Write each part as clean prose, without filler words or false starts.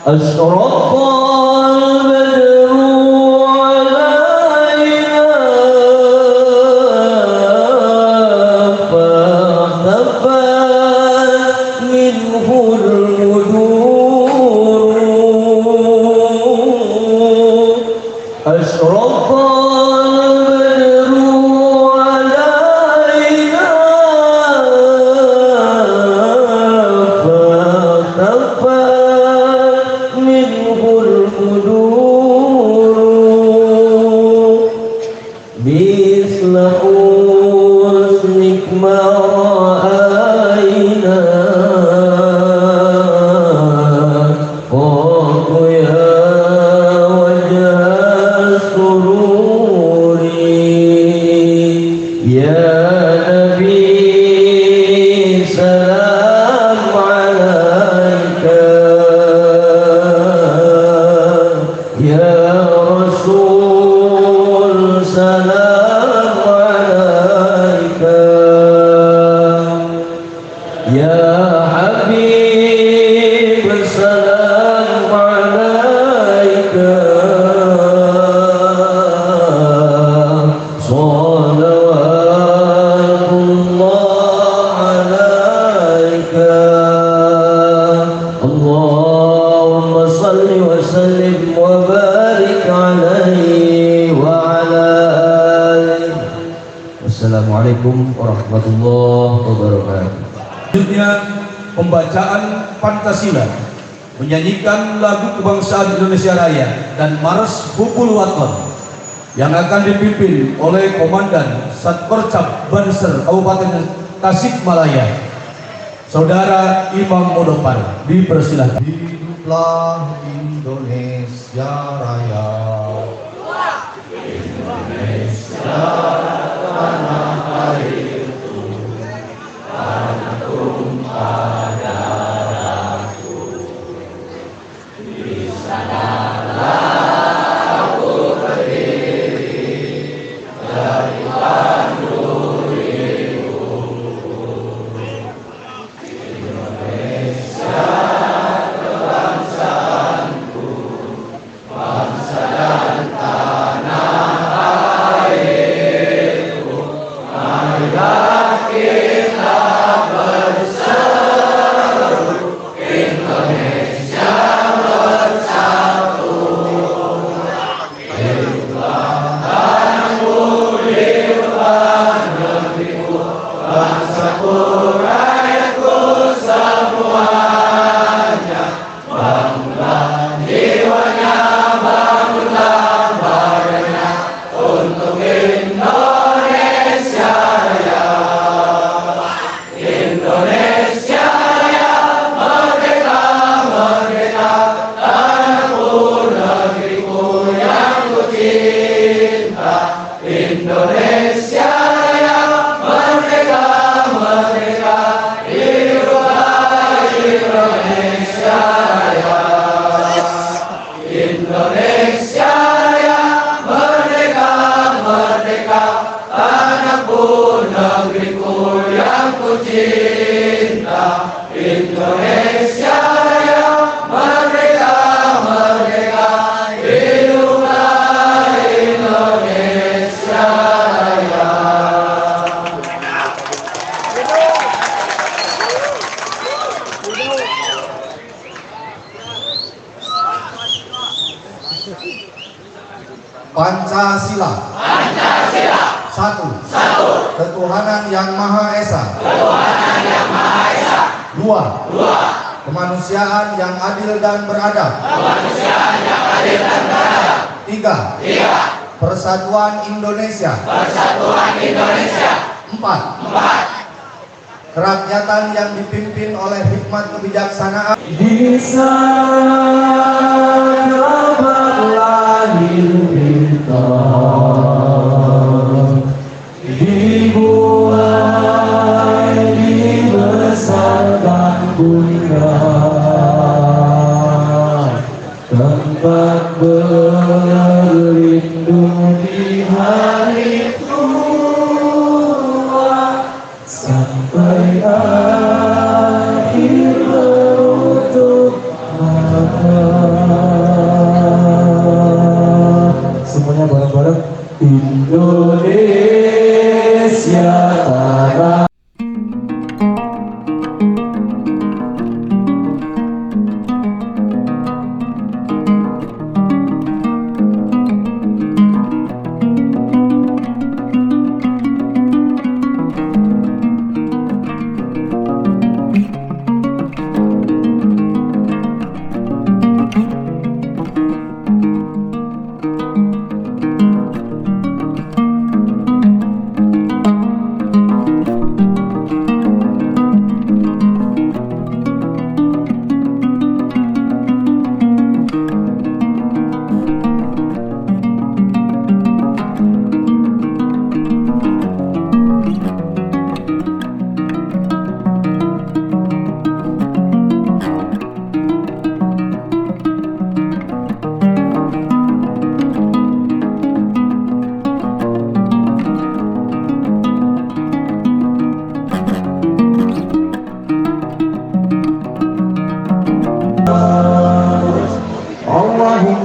أشرق البدر علينا فاختفت منه الوجوه أشرق البدر علينا فاختفت منه القدور مثل حسنك ما رأينا قط يا وجه السرور يا نبي سلام عليك يا رسول سلام عليك يا حبيب سلام عليك صلوات الله عليك اللهم صل وسلم وبارك عليه وعلى آله. Wassalamualaikum warahmatullahi wabarakatuh. Selanjutnya pembacaan Pancasila, menyanyikan lagu kebangsaan Indonesia Raya dan Mars Hubul Waton yang akan dipimpin oleh Komandan Satpercap Banser Kabupaten Tasikmalaya, Saudara Imam Modopar. Dipersilahkan. Hiduplah Indonesia Raya. Indonesia tanah airku, tanah tumpah darahku. Di sanalah aku berdiri dari Bandung Indonesia kebangsaanku, bangsa dan tanah airku. Marilah kita berseru, Indonesia bersatu. Hiduplah tanahku, hiduplah negeriku, bangsaku, rakyatku semuanya. Bangunlah jiwanya, bangunlah badannya untuk Indonesia Raya. Indonesia Raya, merdeka, merdeka, tanahku, negeriku yang ku cinta. Indonesia Raya, merdeka, merdeka, hiduplah Indonesia Raya. Indonesia Raya, merdeka, merdeka, tanahku, negeriku yang ku cinta. Indonesia Raya, merdeka, merdeka, hiduplah Indonesia Raya. Pancasila. Pancasila. Satu. Ketuhanan yang Maha Esa. Ketuhanan yang Maha Esa. Dua. Kemanusiaan yang adil dan beradab. Kemanusiaan yang adil dan beradab. Tiga. Persatuan Indonesia. Persatuan Indonesia. Empat. Kerakyatan yang dipimpin oleh hikmat kebijaksanaan. Di sana lahir kita, dibuai dibesarkan Bunda, tempat berlindung di hari tua sampai akhir menutup mata.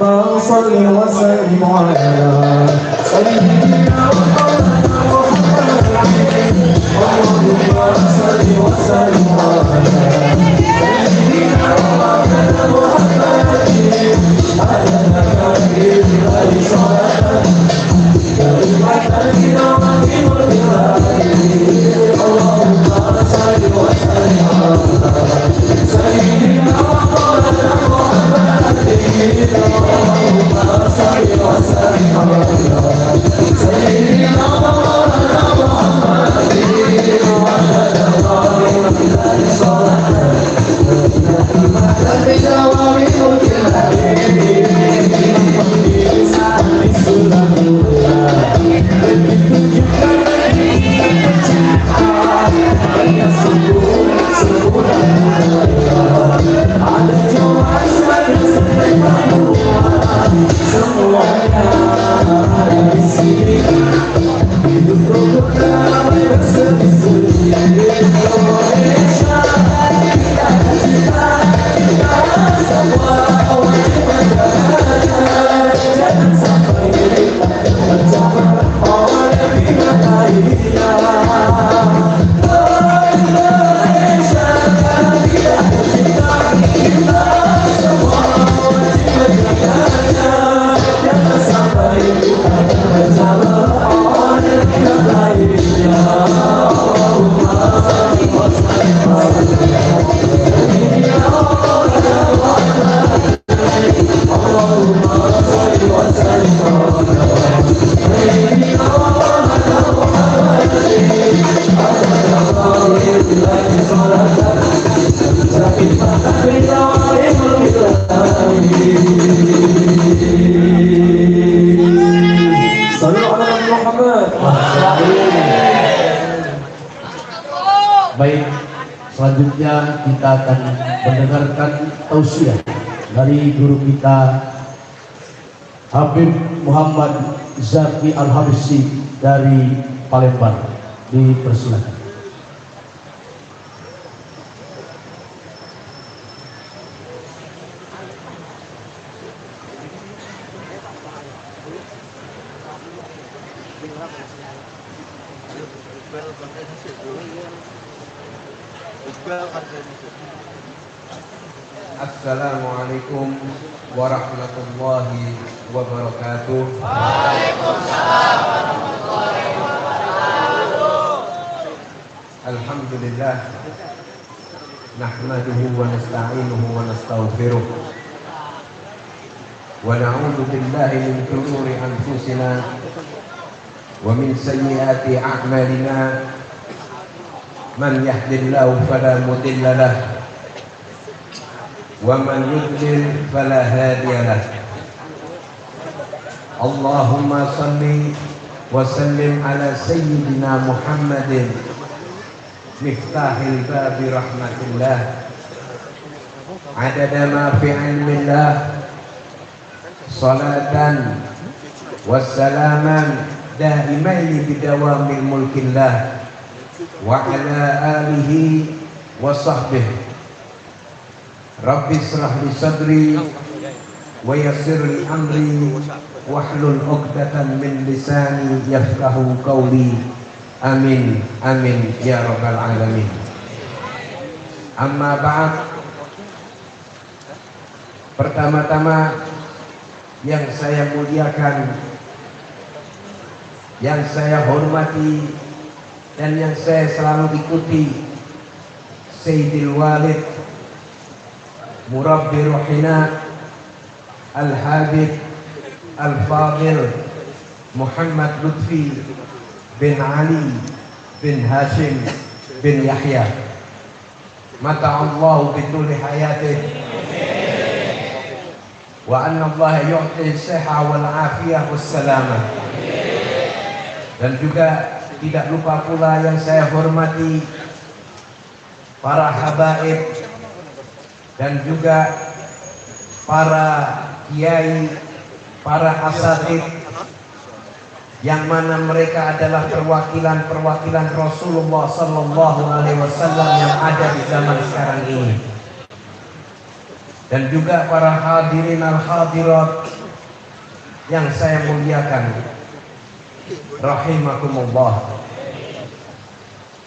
Allahumma salli wa sallim ala sayyidina Allahumma salli wa sallim ala sayyidina Baik, selanjutnya kita akan mendengarkan tausiah dari guru kita Habib Muhammad Zaki Al-Habsyi dari Palembang. Dipersilakan. Assalamualaikum warahmatullahi wabarakatuh. Waalaikumsalam warahmatullahi wabarakatuh. Alhamdulillah, nahmaduhu wa nasta'inuhu wa nastaghfiruh wa na'udzu billahi min shururi anfusina wa min sayyiati a'malina. Man yahdihillahu fala mudilla lahu wa man yudlil fala hadiya lahu. Allahumma salli wa sallim ala sayyidina Muhammadin miftahil babi rahmatillah adada ma fi ilmillah salatan wassalaman daimaini bidawamil mulkillah wa ala alihi wa sahbihi. Rabbi israh li sadri wa yassir li amri wahlul 'uqdatam min lisani yafqahu qawli. Amin amin ya rabbal alamin. Amma ba'd. Pertama-tama yang saya muliakan, yang saya hormati dan yang saya selalu ikuti, Sayyidil Walid Murabbi Ruhina Al-Habib Al-Fadil Muhammad Lutfi bin Ali bin Hashim bin Yahya, mata'allahu bituli hayatih wa anna Allah yu'ti siha wal afiyah wassalamah. Dan juga tidak lupa pula yang saya hormati para habaib dan juga para kiai, para asatid yang mana mereka adalah perwakilan Rasulullah Sallallahu Alaihi Wasallam yang ada di zaman sekarang ini, dan juga para hadirin al-hadirat yang saya muliakan, rahimakumullah.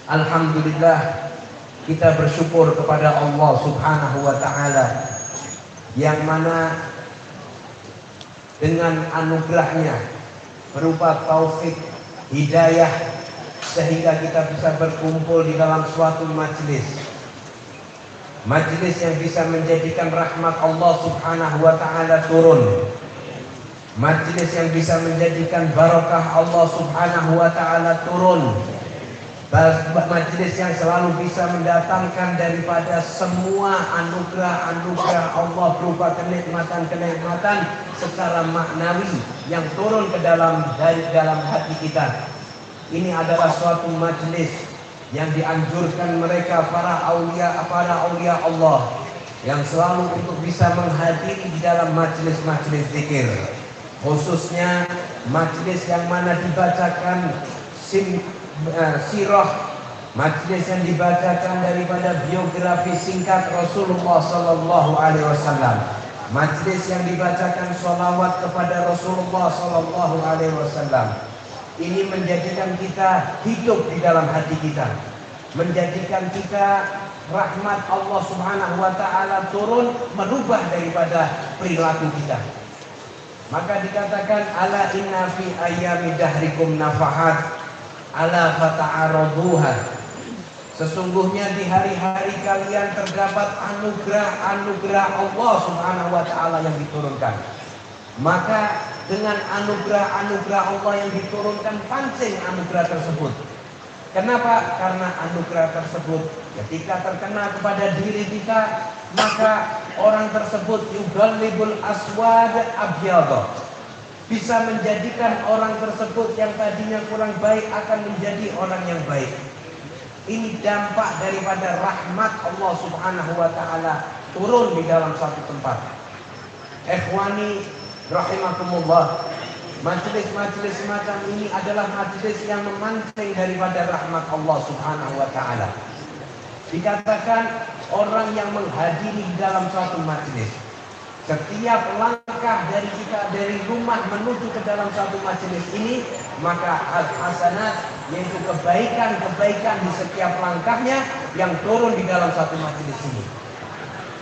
Alhamdulillah, kita bersyukur kepada Allah Subhanahu wa taala yang mana dengan anugerahnya berupa taufik hidayah sehingga kita bisa berkumpul di dalam suatu majelis yang bisa menjadikan rahmat Allah Subhanahu wa taala turun, majelis yang bisa menjadikan barakah Allah Subhanahu wa taala turun, majelis yang selalu bisa mendatangkan daripada semua anugerah Allah berupa kenikmatan secara maknawi yang turun ke dalam hati kita. Ini adalah suatu majelis yang dianjurkan mereka para aulia Allah yang selalu untuk bisa menghadiri di dalam majelis zikir, khususnya majelis yang mana dibacakan sirah, majelis yang dibacakan daripada biografi singkat Rasulullah Sallallahu Alaihi Wasallam, majelis yang dibacakan sholawat kepada Rasulullah Sallallahu Alaihi Wasallam. Ini menjadikan kita hidup di dalam hati kita, menjadikan kita rahmat Allah Subhanahu wa taala turun, merubah daripada perilaku kita. Maka dikatakan ala inna fi ayyami dahrikum nafahat ala fata'araduha. Sesungguhnya di hari-hari kalian terdapat anugerah Allah Subhanahu wa taala yang diturunkan. Maka dengan anugerah Allah yang diturunkan, pancing anugerah tersebut. Kenapa? Karena anugerah tersebut ketika terkena kepada diri kita, maka orang tersebut yughalibul aswad abyadha, bisa menjadikan orang tersebut yang tadinya kurang baik akan menjadi orang yang baik. Ini dampak daripada rahmat Allah Subhanahu wa taala turun di dalam satu tempat. Ikhwani rahimakumullah, majelis semacam ini adalah majelis yang memancing daripada rahmat Allah Subhanahu wa taala. Dikatakan orang yang menghadiri dalam suatu majelis, setiap langkah dari kita dari rumah menuju ke dalam satu majelis ini, maka hasanat, yaitu kebaikan di setiap langkahnya yang turun di dalam satu majelis ini.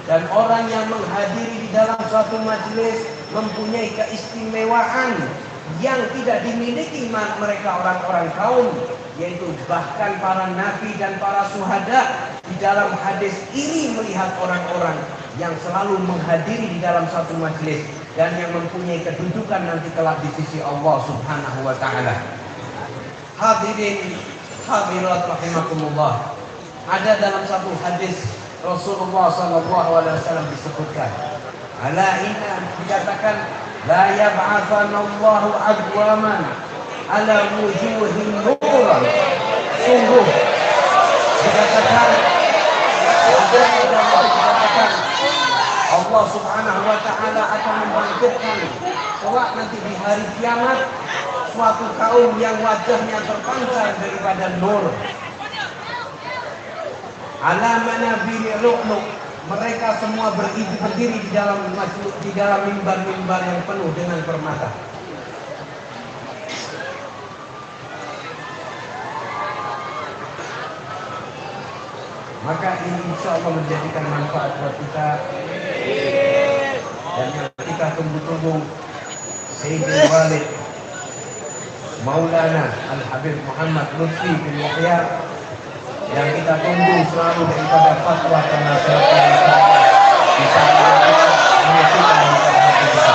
Dan orang yang menghadiri di dalam suatu majelis mempunyai keistimewaan yang tidak dimiliki mereka orang-orang kaum, yaitu bahkan para nabi dan para syuhada. Di dalam hadis ini melihat orang-orang yang selalu menghadiri di dalam satu majelis dan yang mempunyai kedudukan nanti kelak di sisi Allah Subhanahu wa taala. Hadirin hadirat rahimakumullah, ada dalam satu hadis Rasulullah sallallahu alaihi wasallam disebutkan, ala inna, dikatakan la yab'atsanallahu aqwaman ala wujuhin nuran. Sungguh dikatakan Allah Subhanahu wa taala akan membangkitkan kelak nanti di hari kiamat suatu kaum yang wajahnya terpancar daripada nur. Ala manabiri lu'lu', mereka semua berdiri di dalam mimbar-mimbar yang penuh dengan permata. Maka ini insya Allah menjadikan manfaat buat kita. Dan yang kita tunggu-tunggu, Sayyidul Walid Maulana Al-Habib Muhammad Lutfi bin Yahya, yang kita tunggu selalu daripada fatwa penasihat bisa menyatukan hati kita.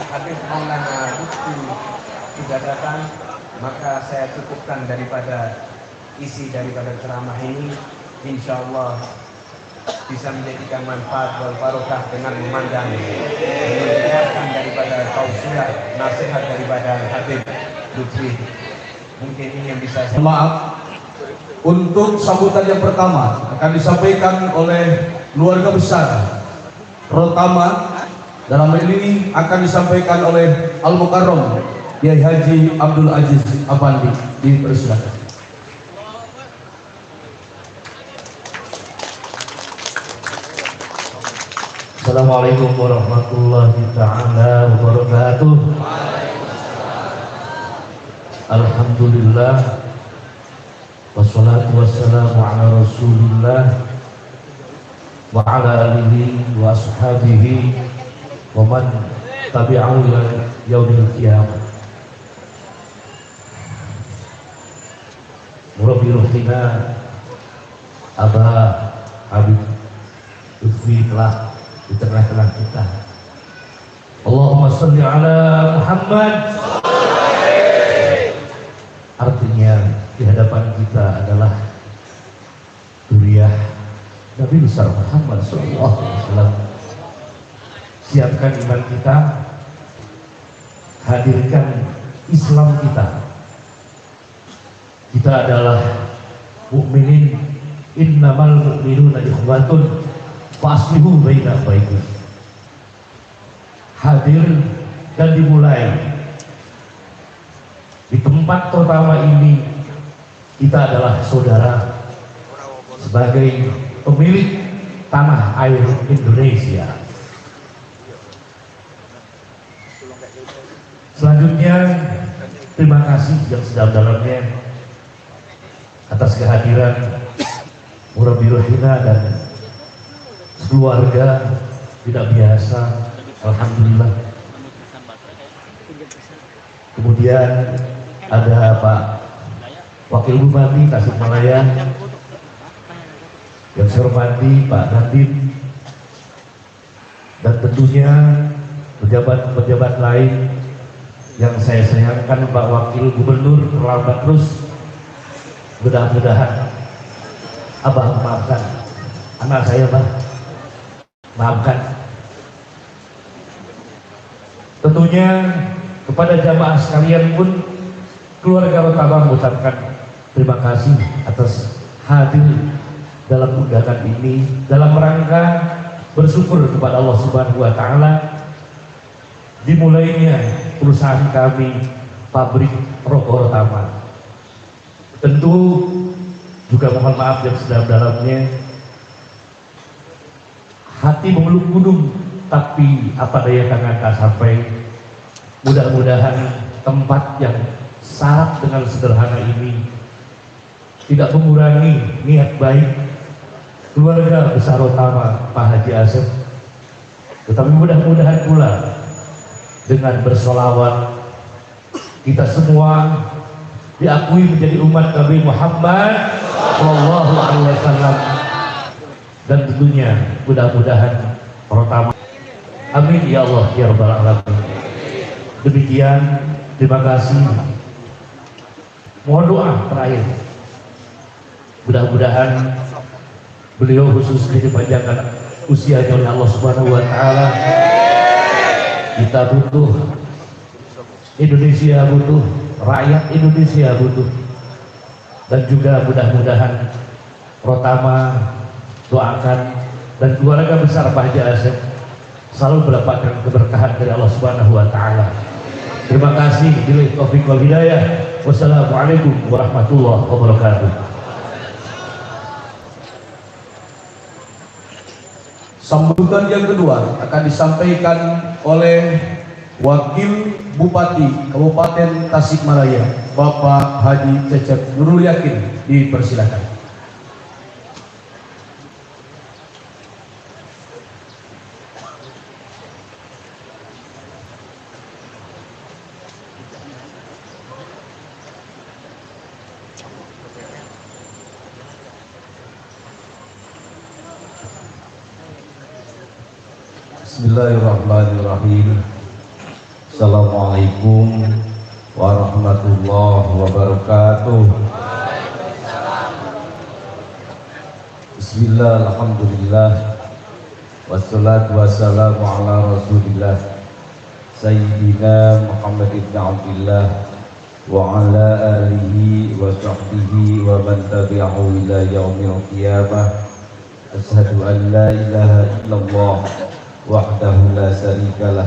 Habib Maulana Lutfi sudah datang, maka saya cukupkan daripada isi daripada ceramah ini. Insya Allah bisa menjadikan manfaat wal barokah dengan memandang mendengarkan daripada tausiah nasihat daripada Habib Lutfi. Mungkin ini yang bisa saya. Maaf, untuk sambutan yang pertama akan disampaikan oleh keluarga besar Rotama. Dalam hal ini akan disampaikan oleh Al Mukarram Kiai Haji Abdul Aziz Afandi, dipersilakan. Assalamualaikum warahmatullahi ta'ala wabarakatuh. Alhamdulillah, wassalatu wassalamu ala rasulillah wa ala alihi wa ashabihi wa man tabi'ahu ila yaumil qiyamah. Murabbi ruhina Aba Habib Lutfi telah di tengah-tengah kita. Allahumma sholli ala Muhammad. Artinya di hadapan kita adalah duriah Nabi besar Muhammad sallallahu alaihi wasallam. Siapkan iman kita, hadirkan Islam kita. Kita adalah mukminin, innamal mu'minuna ikhwatun faslihu baina akhawaykum. Hadir dan dimulai di tempat pertama ini. Kita adalah saudara sebagai pemilik tanah air Indonesia. Selanjutnya, terima kasih yang sedalam-dalamnya atas kehadiran Murabbi Ruhina dan keluarga tidak biasa, alhamdulillah. Kemudian ada Pak Wakil Bupati Tasikmalaya yang saya hormati, Pak Nadiem, dan tentunya pejabat-pejabat lain yang saya sayangkan, Pak Wakil Gubernur terlambat terus. Mudah-mudahan Abah maafkan anak saya, Pak, maafkan. Tentunya kepada jamaah sekalian pun, keluarga Rotabang mengucapkan terima kasih atas hadir dalam undangan ini dalam rangka bersyukur kepada Allah Subhanahu wa Ta'ala dimulainya perusahaan kami, pabrik rokok Rotabang. Tentu juga mohon maaf yang sedalam-dalamnya, hati memeluk gunung tapi apa daya tangan tak sampai. Mudah-mudahan tempat yang syarat dengan sederhana ini tidak mengurangi niat baik keluarga besar utama Pak Haji Asep, tetapi mudah-mudahan pula dengan bersolawat kita semua diakui menjadi umat Nabi Muhammad sallallahu alaihi wasallam, dan tentunya mudah-mudahan pertama, amin ya Allah ya rabbal alamin. Demikian, terima kasih. Mohon doa terakhir, mudah-mudahan beliau khusus dipanjangkan usianya oleh Allah Subhanahu wa Ta'ala. Kita butuh, Indonesia butuh, rakyat Indonesia butuh, dan juga mudah-mudahan Rotama doakan dan keluarga besar Pak Haji Asep selalu mendapatkan keberkahan dari Allah Subhanahu wa Ta'ala. Terima kasih. Billahi taufiq wal hidayah. Wassalamualaikum warahmatullahi wabarakatuh. Sambutan yang kedua akan disampaikan oleh Wakil Bupati Kabupaten Tasikmalaya, Bapak Haji Cecep Nurul Yakin, dipersilakan. Bismillahirrahmanirrahim. Assalamualaikum warahmatullahi wabarakatuh. Bismillah, alhamdulillah, wassalatu wassalamu ala rasulillah Sayyidina Muhammad ibn Abdillah wa ala alihi wa sahbihi wa man tabi'ahu ila yaumil qiyamah. Asyhadu an la ilaha illallah wahdahu la syarikalah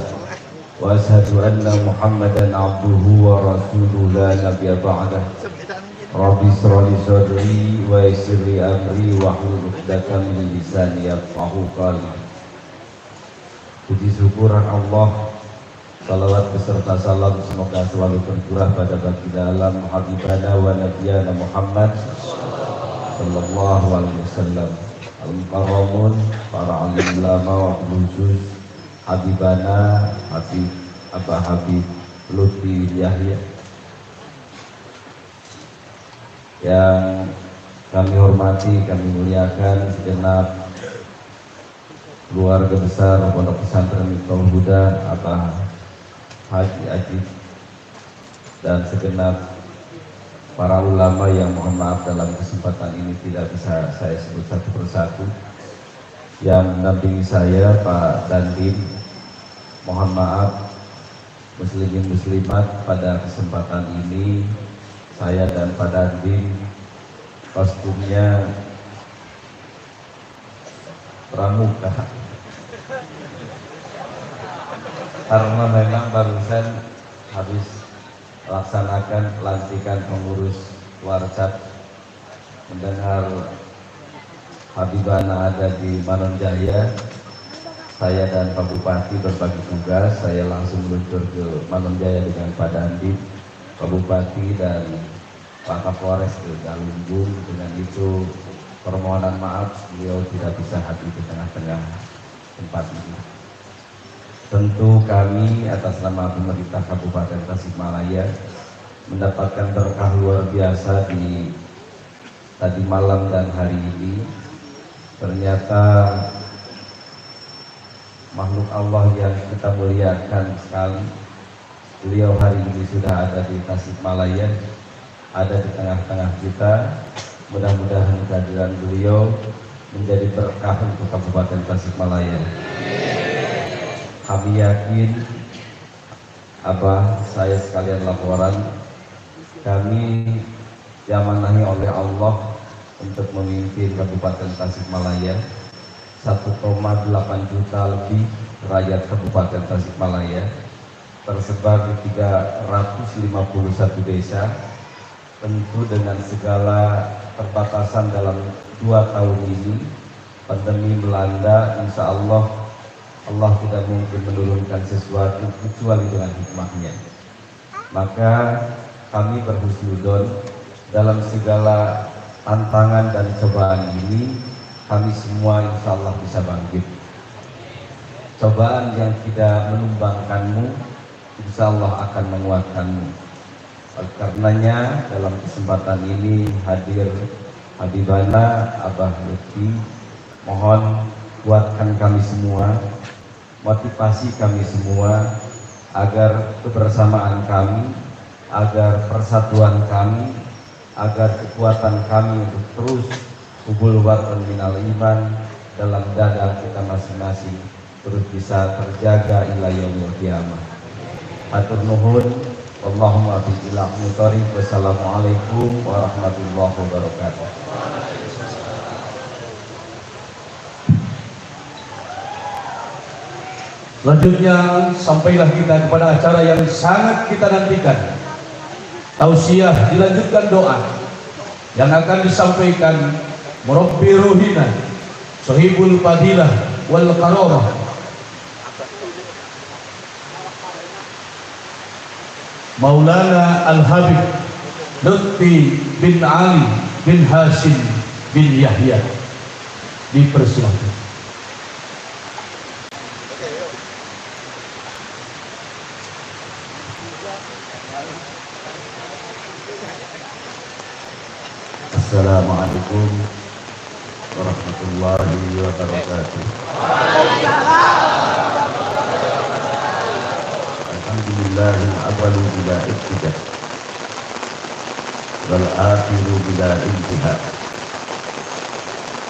وأشهد أن محمدا عبده ورسوله لا نبي بعده رب اشرح لي صدري ويسر لي أمري واحلل عقدة من lisani yafqahu qawli. Puji syukur Allah, salawat beserta salam semoga selalu tercurah pada baginda alam habibana wa nabiyana Muhammad sallallahu alaihi wasallam, al-mukarramun, para alim ulama wa khusus habibana Habib Abah Habib Lutfi Yahya yang kami hormati, kami muliakan segenap keluarga besar Pondok Pesantren Miftahul Huda, Abah Haji Ajib, dan segenap para ulama yang mohon maaf dalam kesempatan ini tidak bisa saya sebut satu persatu. Yang mendampingi saya Pak Dandim, mohon maaf muslimin muslimat pada kesempatan ini saya dan Pak Dandim kostumnya pramuka karena memang barusan habis laksanakan pelantikan pengurus Warcat, mendengar Habibana ada di Manonjaya. Saya dan Pak Bupati berbagi tugas, saya langsung meluncur ke Manonjaya dengan Pak Dandim, Pak Bupati dan Pak Kapolres ke Galunggung. Dengan itu permohonan maaf beliau tidak bisa hadir di tengah-tengah tempat ini. Tentu kami atas nama pemerintah Kabupaten Tasikmalaya mendapatkan berkah luar biasa di tadi malam dan hari ini. Ternyata makhluk Allah yang kita muliakan sekali, beliau hari ini sudah ada di Tasikmalaya, ada di tengah-tengah kita. Mudah-mudahan kehadiran beliau menjadi berkah untuk Kabupaten Tasikmalaya. Kami yakin, Abah, saya sekalian laporan, kami diamanahi oleh Allah untuk memimpin Kabupaten Tasikmalaya. 1,8 juta lebih rakyat Kabupaten Tasikmalaya tersebar di 351 desa. Tentu dengan segala perbatasan dalam 2 tahun ini pandemi melanda, insya Allah tidak mungkin menurunkan sesuatu kecuali dengan hikmahnya. Maka kami berhusnuzon dalam segala tantangan dan cobaan ini, kami semua insya Allah bisa bangkit. Cobaan yang tidak menumbangkanmu, insya Allah akan menguatkanmu. Oleh karenanya dalam kesempatan ini hadir Habibana Abah Lutfi, mohon kuatkan kami semua, motivasi kami semua, agar kebersamaan kami, agar persatuan kami, agar kekuatan kami untuk terus hubul warqan minal iman dalam dada kita masing-masing terus bisa terjaga ila yaumil qiyamah. Hatur nuhun, Allahumma bi'illah mutarib. Wassalamualaikum warahmatullahi wabarakatuh. Selanjutnya sampailah kita kepada acara yang sangat kita nantikan. Tausiah dilanjutkan doa yang akan disampaikan Murabbi Ruhina Sohibul Fadilah wal Karamah Maulana Al-Habib Lutfi bin Ali bin Hashim bin Yahya. Dipersilakan. Assalamualaikum warahmatullahi wabarakatuh. Alhamdulillahil awwalu bila ibtidah wal akhiru bila intiha.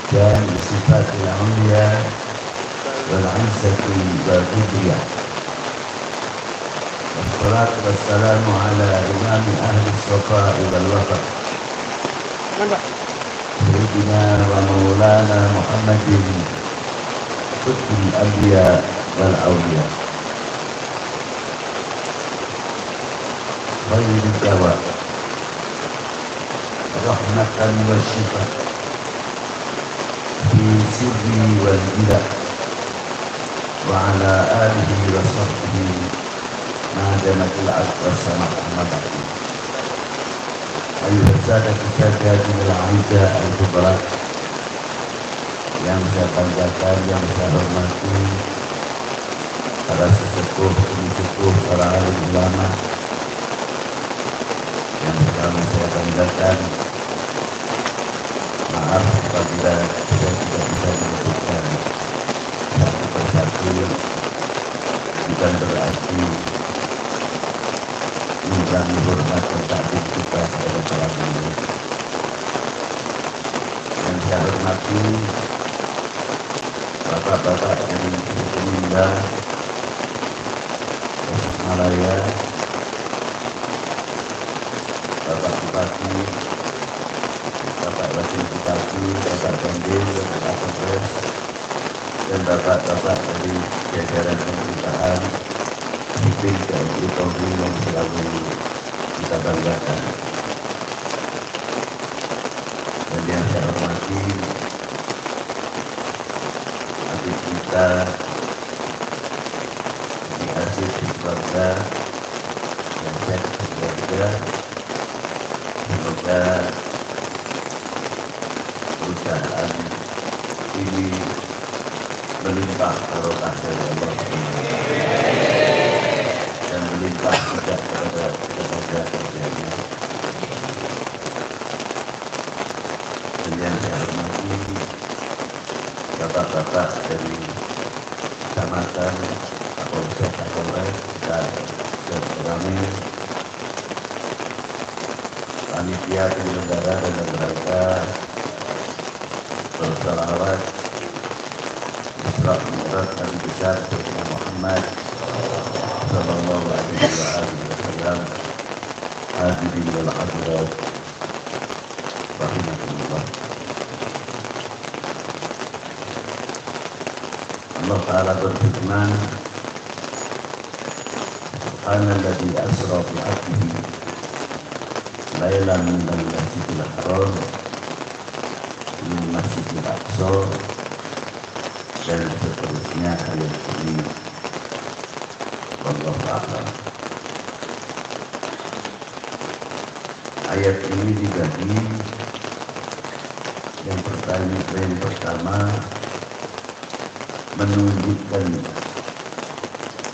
Dan sifatil ulia wal izzati wal kibriyah. Wassalatu wassalamu ala imami ahli shafa'i wal wafa' Sayyidina wa maulana Muhammadin Qutbul Anbiya wal Awliya. خير الدواء رحمة وشفاء في سري والبلاد وعلى آله وصحبه ما دامت الأرض والسماء مدعي. أيها السادة السادات الأعزاء الكبراء yang saya banggakan, yang saya hormati, para sesepuh, sepuh, para alim ulama yang sekarang saya banggakan. Maaf apabila saya tidak bisa menyebutkan satu persatu, bukan berarti mengurangi hormat dan takdim kita kepada para guru. Yang saya hormati bapak-bapak dari Pemindah, Malaya, Bapak Bupati, Bapak Wakil Bupati, Bapak Dandim, Bapak Kapolres, dan bapak-bapak dari jajaran pemerintahan sipil TNI Polri yang selalu kita banggakan. Dan yang saya hormati adik kita dikasih keluarga yang sehat keluarga, semoga perusahaan ini melimpah barokah dari Allah dan melimpah juga kepada kerjanya. Dan yang saya hormati bapak-bapak dari kecamatan, Kapolsek, Kapolres, dan Ramil, panitia penyelenggara dan mereka bersalawat Isra Mi'raj Nabi besar Sayyidina Muhammad sallallahu alaihi wasallam. Hadirin wal hadirat rahimakumullah. Allah Ta'ala berfirman, Subhanalladzi asra bi 'abdihi lailan minal masjidil haram ilal masjidil aqsa, dan seterusnya ayat ini. Wallahu a'lam. Ayat ini dibagi yang pertama menunjukkan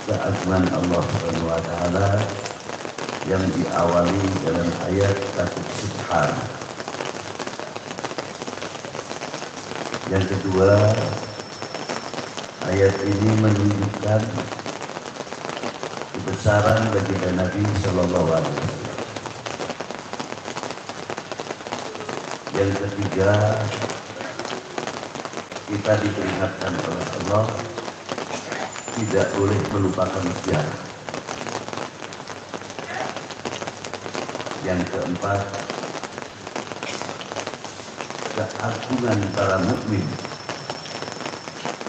keagungan Allah Subhanahu wa taala yang diawali dalam ayat satu Subhan. Yang kedua, ayat ini menunjukkan kebesaran baginda Nabi Sallallahu Alaihi Wasallam. Yang ketiga, kita diperingatkan oleh Allah tidak boleh melupakan sejarah. Yang keempat, keagungan para mukmin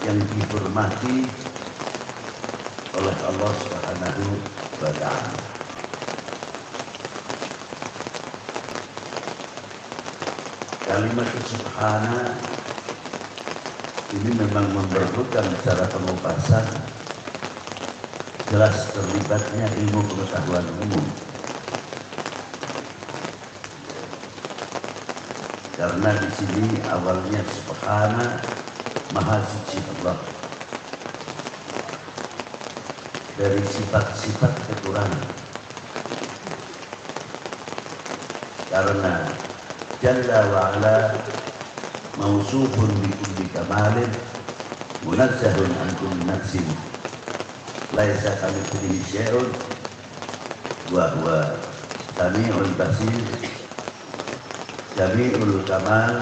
yang dihormati oleh Allah Subhanahu wa taala. Kalimat subhana ini memang memerlukan secara pengupasan jelas terlibatnya ilmu pengetahuan umum. Karena di sini awalnya subhana, maha suci Allah dari sifat-sifat kekurangan. Karena Jalla wa ala mausufun bi kulli kamalin munazzahun an kulli nafsin laisa kamitslihi syai'un wa huwa samiul basir jami'ul kamal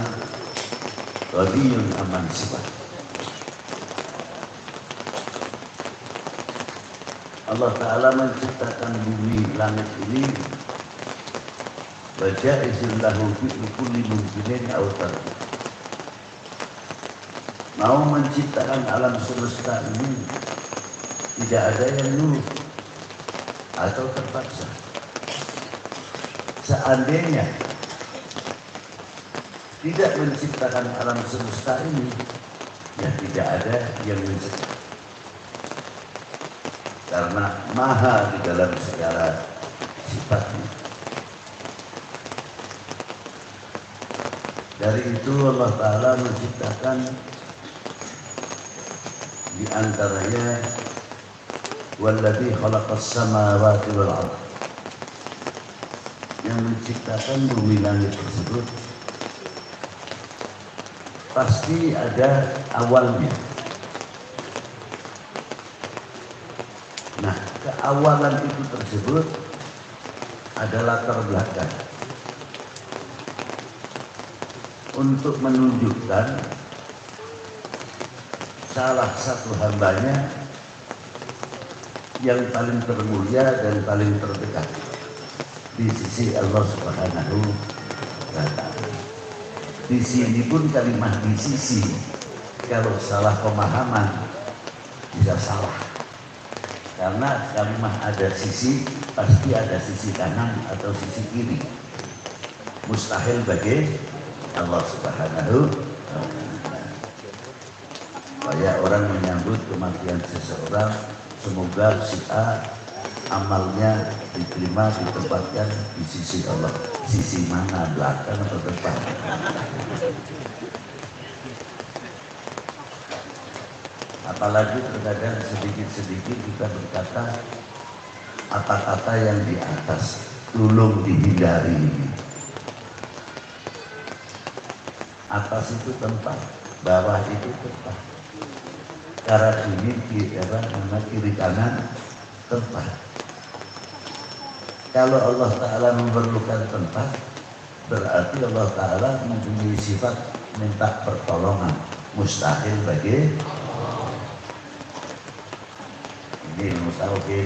radiyun aman sifat. Allah Ta'ala menciptakan bumi langit ini Waja'izil lahu fi'lu kulli mumkinin aw tarki. Mau menciptakan alam semesta ini tidak ada yang nurut atau terpaksa. seandainya tidak menciptakan alam semesta ini, ya tidak ada yang menciptakan. Karena maha di dalam segala sifatnya. Dari itu Allah Ta'ala menciptakan di antaranya walladzi khalaqas samawati wal ardh, yang menciptakan bumi langit tersebut pasti ada awalnya. Nah, keawalan itu tersebut ada latar belakang untuk menunjukkan salah satu hambanya yang paling termulia dan paling terdekat di sisi Allah Subhanahu wa Ta'ala. Di sini pun kalimat di sisi, kalau salah pemahaman bisa salah, karena kalimat ada sisi pasti ada sisi kanan atau sisi kiri. Mustahil bagi Allah Subhanahu wa Ta'ala. Kayak orang menyambut kematian seseorang, semoga si A amalnya diterima, ditempatkan di sisi Allah. Sisi mana, belakang atau depan? Apalagi terkadang sedikit-sedikit kita berkata apa kata yang di atas, tolong dihindari ini. Atas itu tempat, bawah itu tempat. Cara ini kiri kanan tempat. Kalau Allah Ta'ala memerlukan tempat, berarti Allah Ta'ala mempunyai sifat minta pertolongan. Mustahil bagi ini mustahil.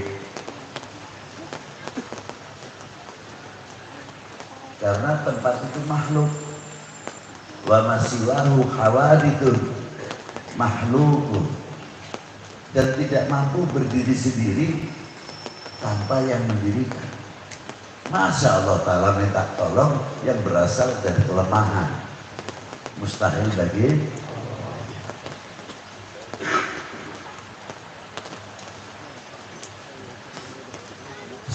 Karena tempat itu makhluk. Wa masiwahu hawadithun makhlukun, dan tidak mampu berdiri sendiri tanpa yang mendirikan. Masa Allah Ta'ala minta tolong yang berasal dari kelemahan? Mustahil bagi.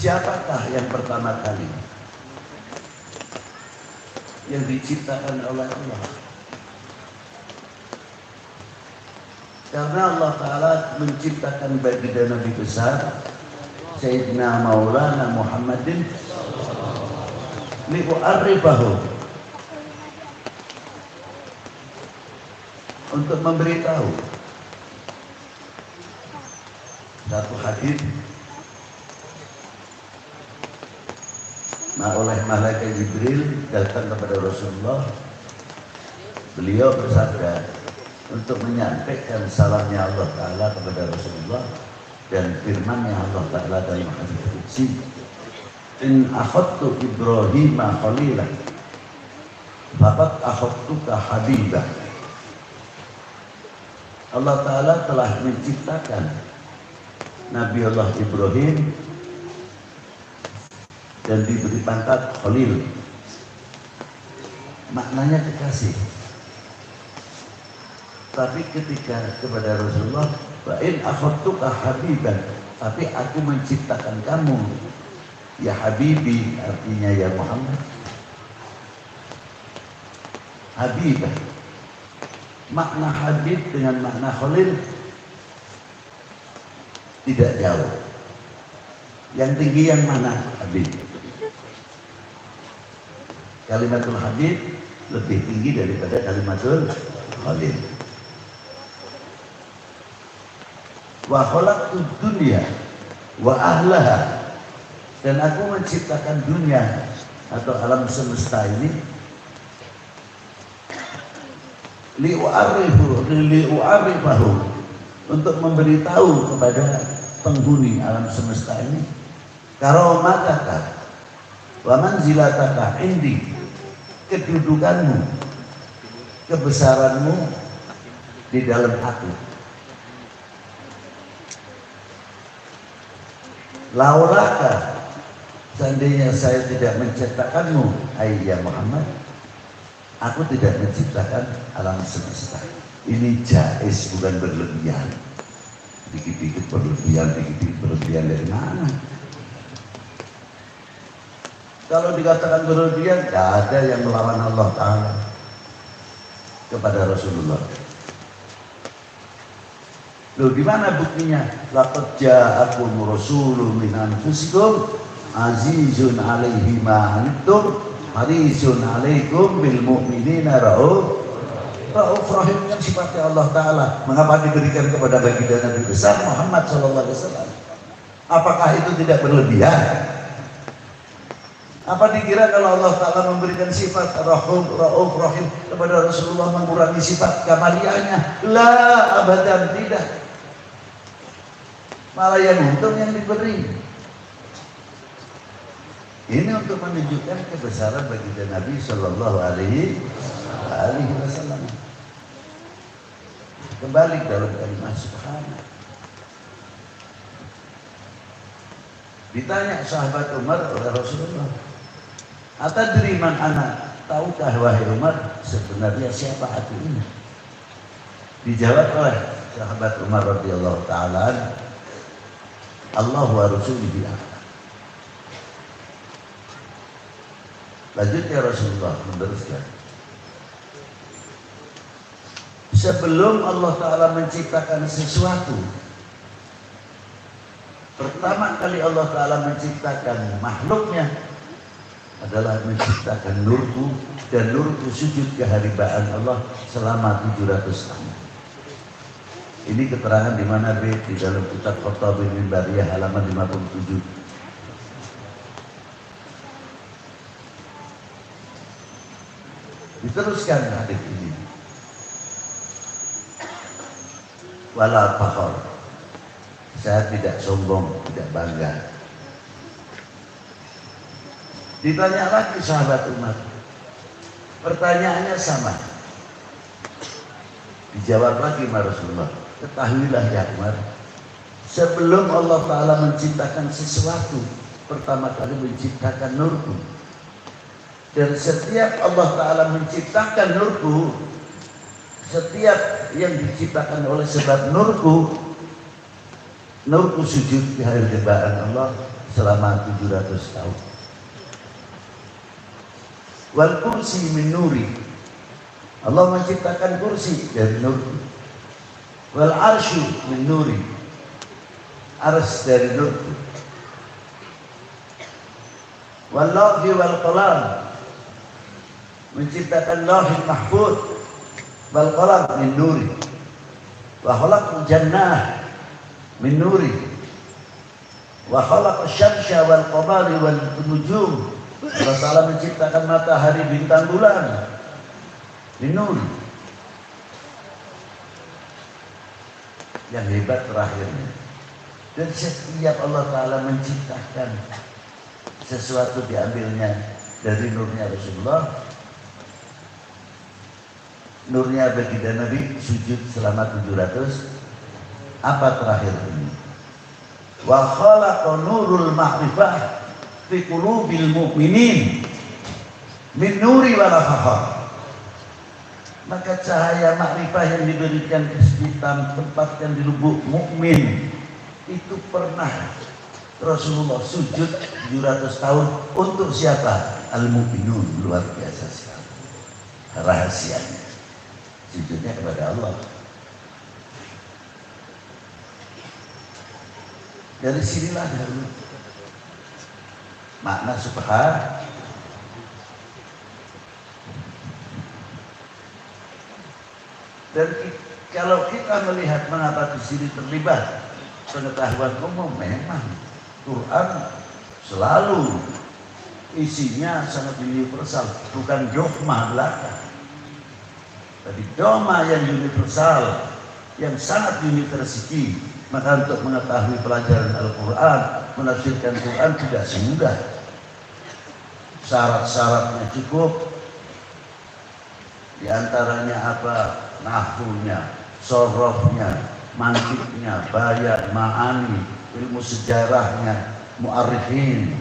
Siapakah yang pertama kali yang diciptakan oleh Allah? Karena Allah Ta'ala menciptakan baginda Nabi besar Sayyidina Maulana Muhammadin li'u'arrifahu, untuk memberitahu satu hadis oleh malaikat Jibril datang kepada Rasulullah. Beliau bersabda untuk menyampaikan salamnya Allah Ta'ala kepada Rasulullah dan firmannya Allah Ta'ala dalam hadis qudsi, in akhadtu Ibrahim khalilan faqad akhadtuka habibah. Allah Ta'ala telah menciptakan Nabi Allah Ibrahim dan diberi pangkat Khalil, maknanya kekasih. Tapi ketika kepada Rasulullah, wa in akhadtuka habiban, tapi aku menciptakan kamu ya habibi, artinya ya Muhammad. Habibah, makna habib dengan makna Khalil tidak jauh. Yang tinggi yang mana? Habib. Kalimatul Habib lebih tinggi daripada kalimatul Khalil. Wa khalaqtud dunya wa ahlaha, dan aku menciptakan dunia atau alam semesta ini li'u'arrifahu, untuk memberitahu kepada penghuni alam semesta ini karomataka wa manzilataka indi, kedudukanmu, kebesaranmu di dalam aku. Laulaka Seandainya saya tidak menciptakanmu, hai ya Muhammad, aku tidak menciptakan alam semesta. Ini jais, bukan berlebihan. Dikit-dikit berlebihan, dikit-dikit berlebihan dari mana? Kalau dikatakan berlebihan, tidak ada yang melawan Allah Ta'ala kepada Rasulullah. Loh, di mana buktinya? Laqad ja'akum rasulun min anfusikum azizun 'alaihi ma antum harisun 'alaikum bil mu'minina rauf rahim, yang sifatnya Allah Ta'ala. Mengapa diberikan kepada baginda Nabi besar Muhammad SAW? Apakah itu tidak berlebihan? Apa dikira kalau Allah Ta'ala memberikan sifat rauf rahim kepada Rasulullah mengurangi sifat kamaliahnya? La, abadan tidak. Malah yang untung yang diberi. Ini untuk menunjukkan kebesaran baginda Nabi Sallallahu Alaihi Wasallam. Kembali dalam kalimat subhanallah. Ditanya sahabat Umar oleh Rasulullah, atadri man ana, tahukah wahai Umar sebenarnya siapa aku ini? Dijawab oleh sahabat Umar radhiyallahu taala, Allah wa Rasulih a'lam. Lanjutnya Rasulullah meneruskan, sebelum Allah Ta'ala menciptakan sesuatu, pertama kali Allah Ta'ala menciptakan makhluknya adalah menciptakan nurku, dan nurku sujud kehambaan Allah selama 700 tahun. Ini keterangan di mana di dalam kitab Khatabin Mimbariyah halaman 57. Diteruskan hadis ini. Wala fakhar. Saya tidak sombong, tidak bangga. Ditanya lagi sahabat Umar. Pertanyaannya sama. Dijawab lagi Rasulullah. Ketahuilah ya Umar, sebelum Allah Ta'ala menciptakan sesuatu, pertama kali menciptakan nurku. Dan setiap Allah Ta'ala menciptakan nurku, setiap yang diciptakan oleh sebab nurku sujud di hadirat Allah selama 700 tahun. Wal kursi min nuri, Allah menciptakan kursi dari nurku. Wal arsyu min nuri, ars dari nurku. Wal lawhi wal qalam, menciptakan lauhul mahfuz wal qalam min nuri. Wa khalaqal jannah min nuri. Wa khalaqash syamsa wal qamari wal nujum, Allah Ta'ala menciptakan matahari, bintang, bulan min nuri. Yang hebat terakhirnya, dan setiap Allah Ta'ala menciptakan sesuatu diambilnya dari nurnya Rasulullah. Nurnya baginda Nabi sujud selama 700. Apa terakhir ini? Wa khalaqa nurul ma'rifah fi qulubil mu'minin min nuri wala fakhar. Maka cahaya makrifah yang diberikan kesulitan tempatkan di lubuk mukmin itu pernah Rasulullah sujud 700 tahun untuk siapa? Al-mu'minun. Luar biasa sekali rahasianya, sujudnya kepada Allah. Dari sinilah dahulu makna subhan. Dan kalau kita melihat mengapa di sini terlibat pengetahuan umum, memang Quran selalu isinya sangat universal, bukan dogma belaka. Tapi dogma yang universal, yang sangat university. Maka untuk mengetahui pelajaran Al-Quran, menafsirkan Quran tidak semudah. Syarat-syaratnya cukup. Di antaranya apa? Nahwunya, sorofnya, mantiknya, bayan, ma'ani, ilmu sejarahnya, mu'arifin,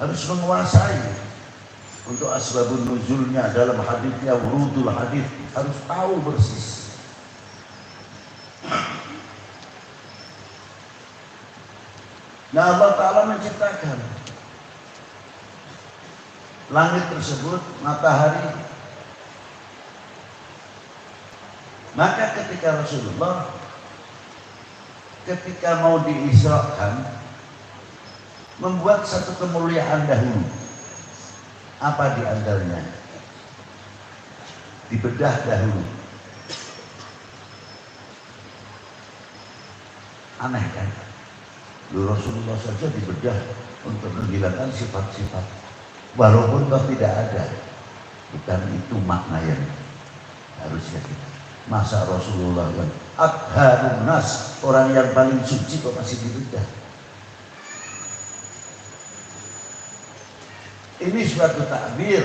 harus menguasai. Untuk asbabun nuzulnya dalam hadisnya, wurudul hadis harus tahu persis. Nah, Allah Ta'ala menciptakan langit tersebut, matahari. Maka ketika Rasulullah ketika mau diisrakan membuat satu kemuliaan dahulu. Apa di antaranya? Dibedah dahulu. Aneh kan? Rasulullah saja dibedah untuk menghilangkan sifat-sifat, walaupun toh tidak ada. Bukan itu makna yang harusnya kita. Masa Rasulullah yang atharun nas, orang yang paling suci kok masih dibedah? Ini suatu takbir,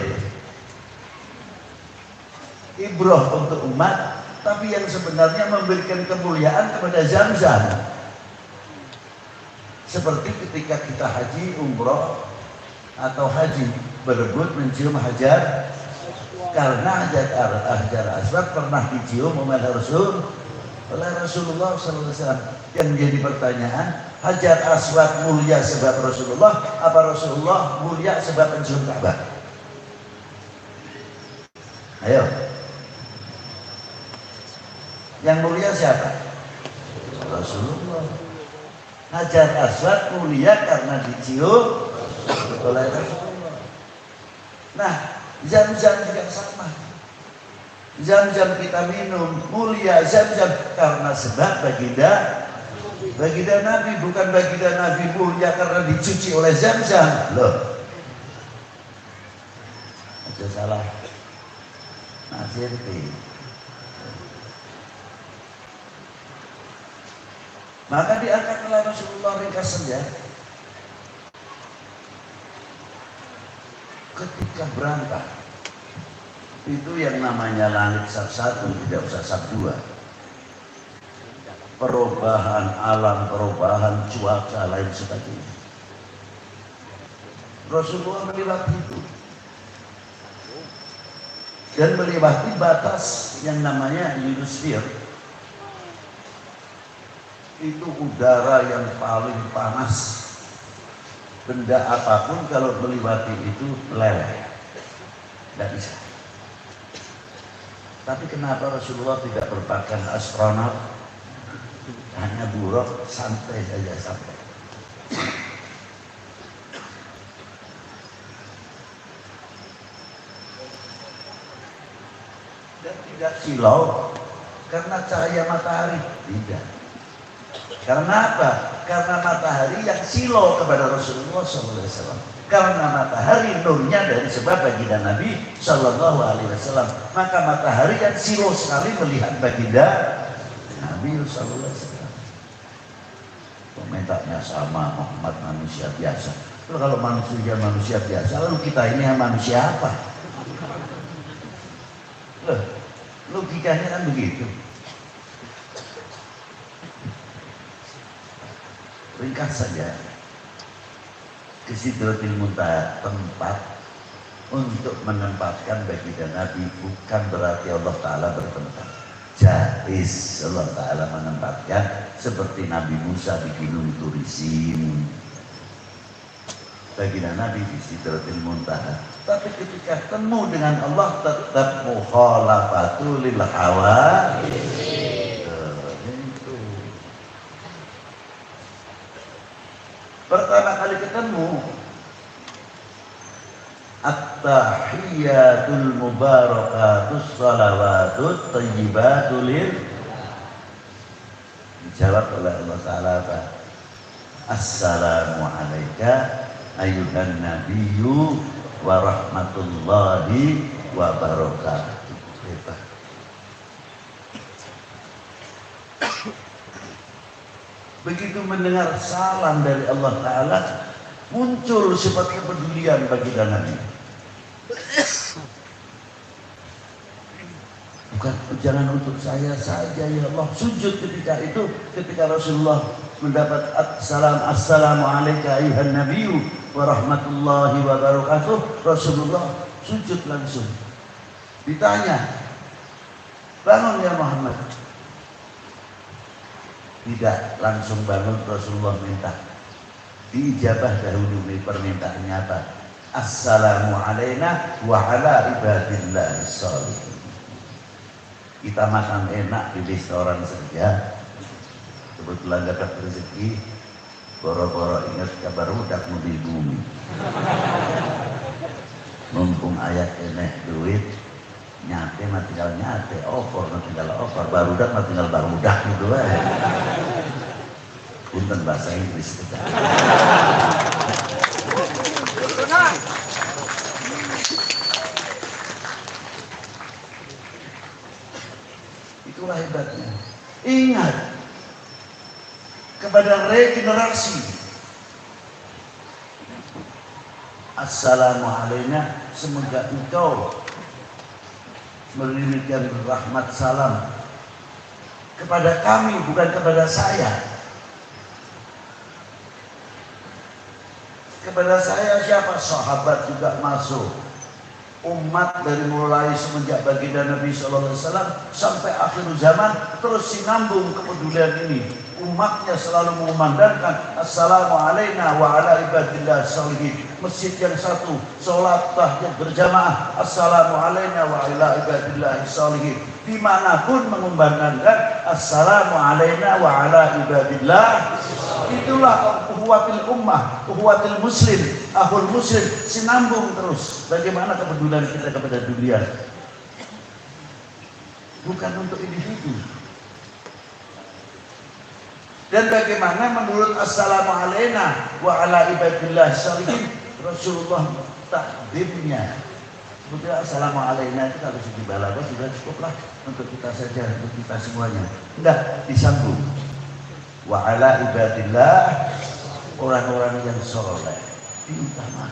ibrah untuk umat, tapi yang sebenarnya memberikan kemuliaan kepada Zam-Zam. Seperti ketika kita haji, umroh, atau haji berebut mencium hajar, karena hajar aswad pernah dicium oleh Rasulullah SAW. Yang menjadi pertanyaan, hajar aswad mulia sebab Rasulullah, apa Rasulullah mulia sebab mencium Ka'bah? Ayo, yang mulia siapa? Rasulullah. Hajar aswad mulia karena dicium oleh Rasulullah. Nah, Zam-Zam juga sama. Zam-Zam kita minum, mulia Zam-Zam karena sebab baginda Nabi, bukan baginda Nabi mulia karena dicuci oleh Zam-Zam. Loh, ada salah nasirti. Maka diangkat oleh Rasulullah ringkasannya, ketika berangkat itu yang namanya langit sab 1, tidak usah sab 2. Perubahan alam, perubahan cuaca, lain sebagainya. Rasulullah melewati itu dan melewati batas yang namanya ionosfer. Itu udara yang paling panas. Benda apapun kalau melewati itu meleleh, tidak bisa. Tapi kenapa Rasulullah tidak berpakaian astronot, hanya buruk, santai saja sampai? Dan tidak silau karena cahaya matahari, tidak. Karena apa? Karena matahari yang silau kepada Rasulullah SAW. Karena matahari nurnya dari sebab baginda Nabi Sallallahu Alaihi Wasallam. Maka matahari yang silau sekali melihat baginda Nabi Sallallahu Alaihi Wasallam. Komentarnya sama, Muhammad manusia biasa. Kalau manusia biasa, lalu kita ini manusia apa? Loh, logikanya kan begitu. Ringkas saja, ke Sidratil Muntaha tempat untuk menempatkan baginda Nabi, bukan berarti Allah Ta'ala bertempat. Jais Allah Ta'ala menempatkan seperti Nabi Musa di Gunung Turisin, baginda Nabi di Sidratil Muntaha. Tapi ketika temu dengan Allah tetap mukhalafatul lil hawa. Pertama kali ketemu, at-tahiyyatul mubarakatus salawatut thayyibatul lil. Dijawab oleh Allah Ta'ala apa? Assalamu alayka ayyuhan nabiyyu wa rahmatullahi wa barakatuh. Begitu mendengar salam dari Allah Ta'ala, muncul sifat kepedulian bagi Nabi. Bukan, jangan untuk saya saja ya Allah. Sujud ketika itu, ketika Rasulullah mendapat assalamu alayka ayuhan nabiyyu warahmatullahi wabarakatuh. Rasulullah sujud langsung. Ditanya, bangun ya Muhammad. Tidak langsung bangun, Rasulullah minta diijabah dahulu nih permintaannya apa? Assalamu alaina wa ala ibadillah sholihin. Kita makan enak di restoran saja, kebetulan dapat rezeki, boro-boro ingat kabar udak di bumi. Mumpung ayat eneh duit, nyate mah tinggal nyate, opor mah tinggal opor, barudak mah tinggal barudak gitu aja. Punten bahasa Inggris kita. Itulah hebatnya. Ingat kepada regenerasi. Assalamualaikum, semoga engkau memberikan rahmat salam kepada kami, bukan kepada saya. Kepada saya siapa? Sahabat juga masuk. Umat dari mulai semenjak baginda Nabi SAW sampai akhir zaman terus sinambung kepedulian ini. Umatnya selalu mengumandangkan Assalamualaikum wa ala ibadillah sholihin. Masjid yang satu, sholat tahajud berjamaah Assalamualaikum wa ala ibadillah sholihin. Dimanapun mengumandangkan Assalamualaikum wa ala ibadillah. Itulah ukhuwatil ummah, ukhuwatil muslim, ahul muslim, sinambung terus. Bagaimana kepedulian kita kepada dunia? Bukan untuk individu. Dan bagaimana menurut Assalamualaikum wa ala ibadillah sholihin, Rasulullah takdirnya. Sebetulnya Assalamualaikum itu kalau dibalagh sudah cukuplah untuk kita saja, untuk kita semuanya. Enggak, disambung. Wa ala ibadillah, orang-orang yang soleh diutamakan,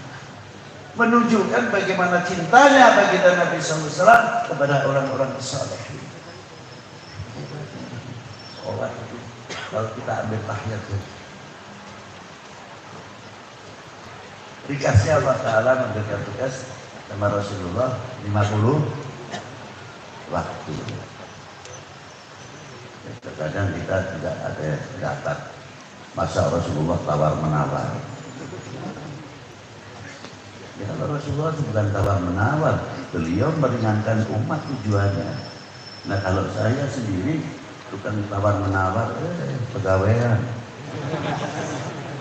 menunjukkan bagaimana cintanya baginda Nabi SAW kepada orang-orang soleh. Sholat itu kalau kita ambil tahiyat itu dikasih Allah Ta'ala memberikan tugas sama Rasulullah 50 waktu. Terkadang kita tidak ada dapat masa Rasulullah tawar menawar. Ya kalau Rasulullah bukan tawar menawar, beliau meringankan umat tujuannya. Nah kalau saya sendiri bukan tawar menawar, pegawaian.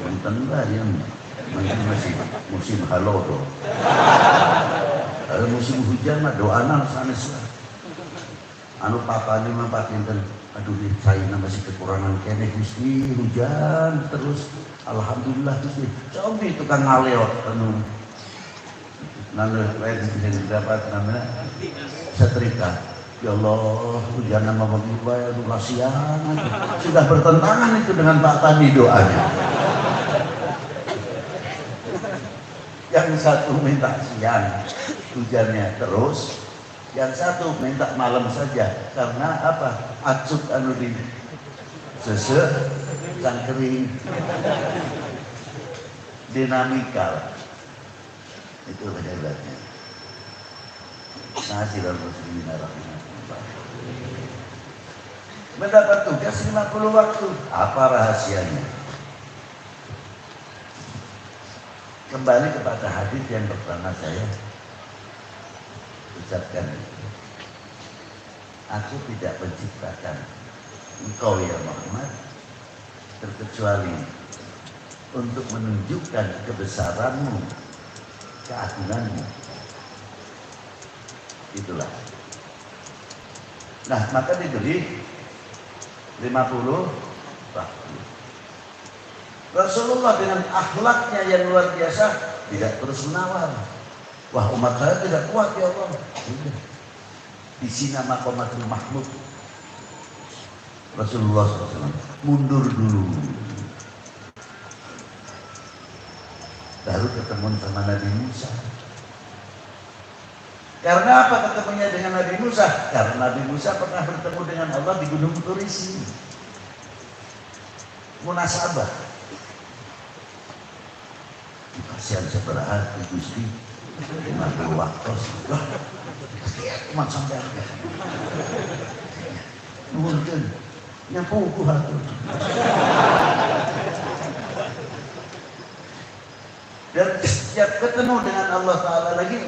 Punten lah yang masih musim halodo. Kalau musim hujan mah doana sanes lah. Anu papane mah patinten, aduh di China masih kekurangan kene Gusti, hujan terus. Alhamdulillah Gusti. Cobi tukang ngaleot anu lain dapat namanya setrika. Ya Allah, hujan nama begitu ya, aduh kasihan. Sudah bertentangan itu dengan Pak tadi doanya. Yang satu minta siang hujannya terus, yang satu minta malam saja. Karena apa? Acut anu di sesek cangkering, dinamikal. Itu hebatnya. Nasiral muslimin rahimahullah. Mendapat tugas 50 waktu. Apa rahasianya? Kembali kepada hadis yang pertama saya ucapkan. Aku tidak menciptakan engkau ya Muhammad terkecuali untuk menunjukkan kebesaranmu, keagunganmu. Itulah. Nah, maka diberi 50 waktu. Rasulullah dengan akhlaknya yang luar biasa tidak terus menawar. Wah, umat saya tidak kuat ya Allah. Tidak. Di sini maqamatul mahmud. Rasulullah SAW mundur dulu. Baru ketemu sama Nabi Musa. Karena apa ketemunya dengan Nabi Musa? Karena Nabi Musa pernah bertemu dengan Allah di Gunung Turisi. Munasabah. kasihan seberapa Gusti 50 waktu lah cuma sampai apa mungkin nyapu hatur dan setiap ketemu dengan Allah Ta'ala lagi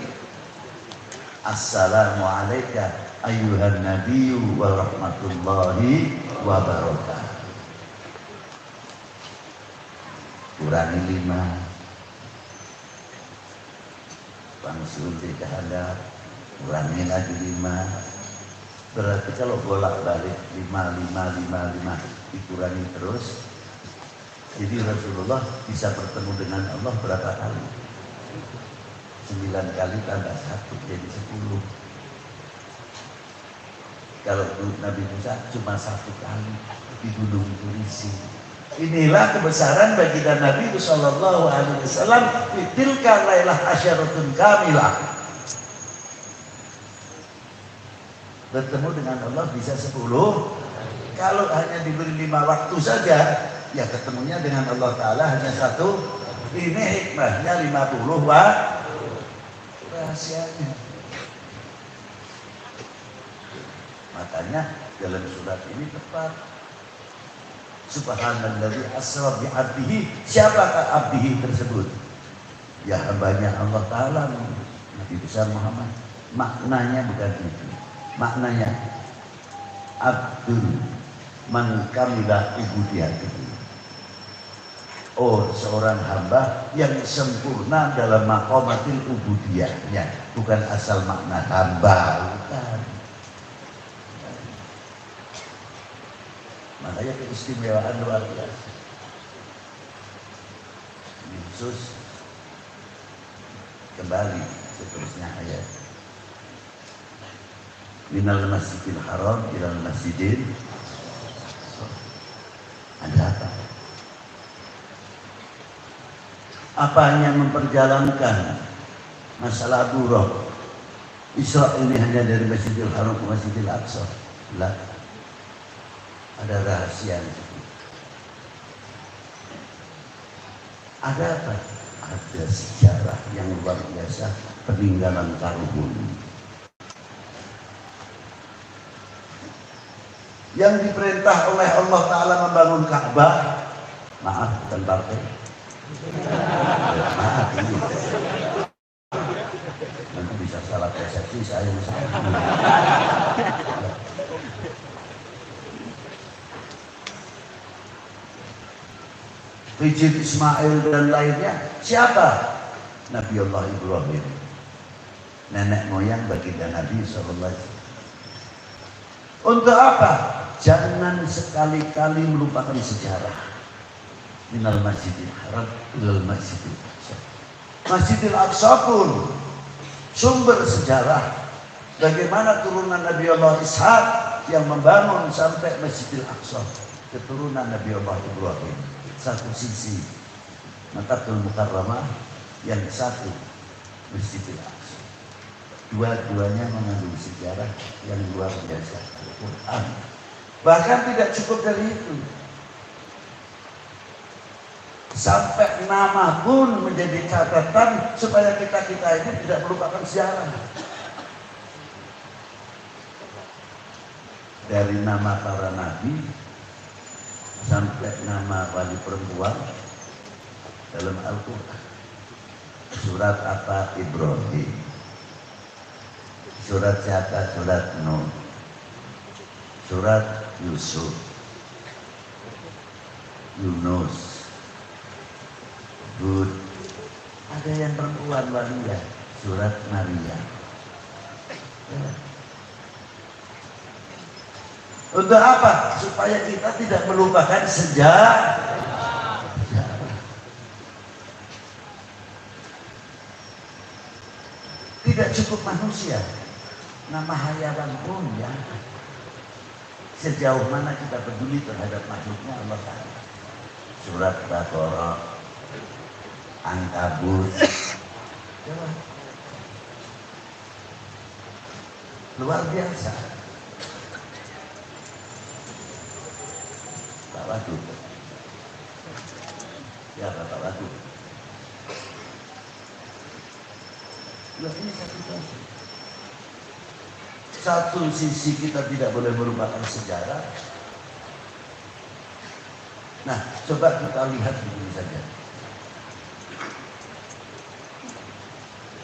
Assalamualaikum ayuhan nabiyyu wa rahmatullahi wa barakatuh. Kurangi 5 langsung dihadap, kurangi lagi 5. Berarti kalau bolak-balik 5 dikurangi terus, jadi Rasulullah bisa bertemu dengan Allah berapa kali? 9 kali tambah 1 jadi 10. Kalau Nabi Musa cuma 1 kali di Gunung Turisi. Inilah kebesaran baginda Nabi Sallallahu Alaihi Wasallam. Tilka lailah asyaratun kamilah. Bertemu dengan Allah bisa 10. Kalau hanya diberi 5 waktu saja, ya ketemunya dengan Allah Ta'ala hanya 1. Ini hikmahnya 50 rahasianya. Makanya dalam surat ini tepat. Subhanalladzi asra bi 'abdihi. Siapakah abdihi tersebut? Ya hambanya Allah Ta'ala, Nabi besar Muhammad. Maknanya bukan itu. Maknanya abdul man kamila ubudiyatihi. Oh, seorang hamba yang sempurna dalam maqamatil ubudiyahnya, bukan asal makna hamba, bukan. Makanya keistimewaan luar biasa. Ini khusus kembali seterusnya ayat. Minal masjidil haram ilal masjidil. Ada apa? Apanya memperjalankan masalah buruh Isra ini hanya dari Masjidil Haram ke Masjidil Aqsa? Lah, ada rahasia. Ada apa? Ada sejarah yang luar biasa peninggalan Karun yang diperintah oleh Allah Ta'ala membangun Ka'bah. Maaf, bukan partai. Maaf, ini nanti bisa salah persepsi saya misalnya. Hijr Ismail dan lainnya siapa? Nabi Allah Ibrahim, nenek moyang baginda Nabi SAW. Untuk apa? Jangan sekali-kali melupakan sejarah. Minal Masjidil Haram ilal Masjidil Aqsa. Masjidil Aqsa pun sumber sejarah. Bagaimana turunan Nabi Allah Ishaq yang membangun sampai Masjidil Aqsa, keturunan Nabi Allah Ibrahim. Satu sisi Makkatul Mukarramah, yang satu Masjidil Aqsa. Dua-duanya mengandung sejarah yang luar biasa. Al-Quran. Bahkan tidak cukup dari itu. Sampai nama pun menjadi catatan supaya kita ini tidak melupakan sejarah. Dari nama para nabi sampai nama wali perempuan dalam Al-Quran. Surat apa? Ibrahim. Surat siapa? Surat Nuh. Surat Yusuf, Yunus, Hud. Ada yang perempuan walia. Surat Maria. Untuk apa? Supaya kita tidak melupakan sejarah. Tidak cukup manusia, nama hayawan pun ya. Sejauh mana kita peduli terhadap makhluknya Allah Ta'ala. Surat Baqarah, Ankabut, luar biasa. Pak Wadu, ya Pak Wadu, Loh, ini satu contoh. Satu sisi kita tidak boleh melupakan sejarah. Nah, coba kita lihat begini saja.